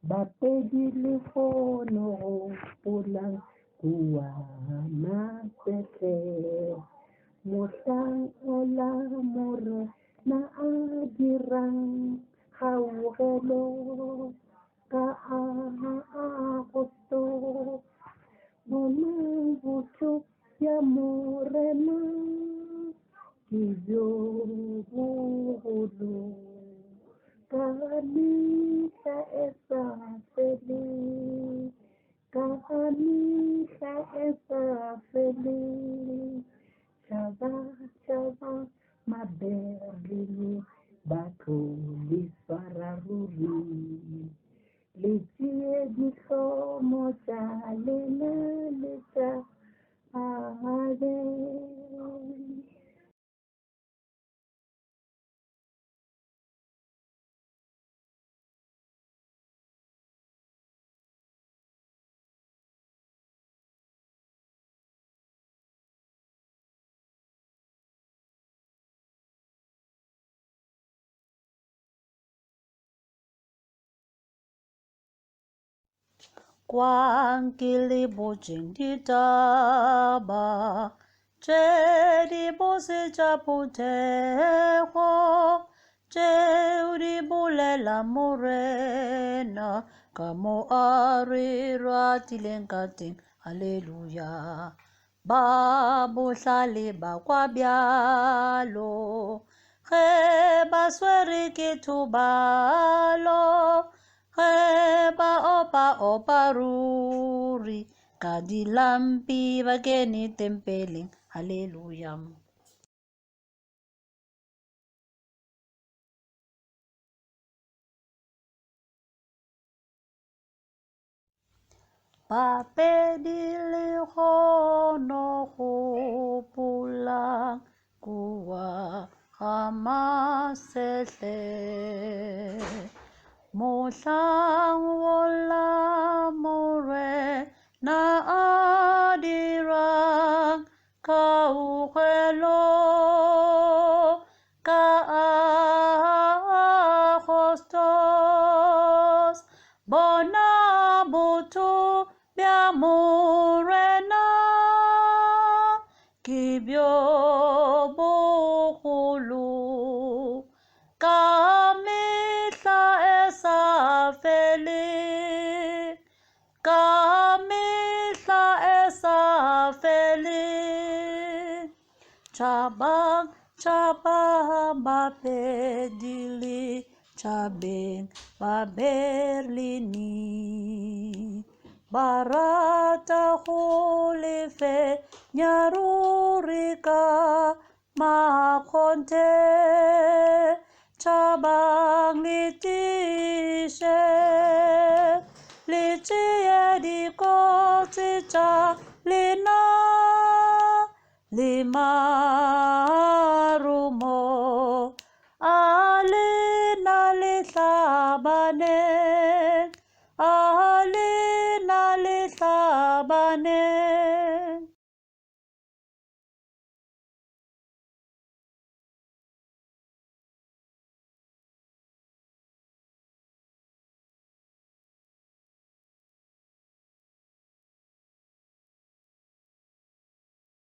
Bapedi le kgono gopolang kua masetle mohlang ola more na a dirang kgaogelo ka agosto bonang botho ya morena ke jo bogolo Kanisha esa feli, kanisha esa feli, chava chava maberli, batuli sararuri, lichie diso mocha lena lecha ade. Quang kili bo jing di da ba, che di bo se cha po te ho, che di bo le la morena, kamo ari ra tileng kating, hallelujah. Ba bo sale ba kwa bialo, he ba swere ke tu ba lo. Heba opa ruri, kadilampi bageni tempeling, hallelujah. Bapedi le kgono gopolang kua gamasetle mohlang wola more na a dirang kaugelo ka agostos bona butu bia morena kibyo bokulu kamihla esafeli kamihla esafeli cabang bapedili cabeng baberlini barata hulife nyarurika makonte cabang litishe litie di kocica lina lima rumo alina lithabane alina lithabane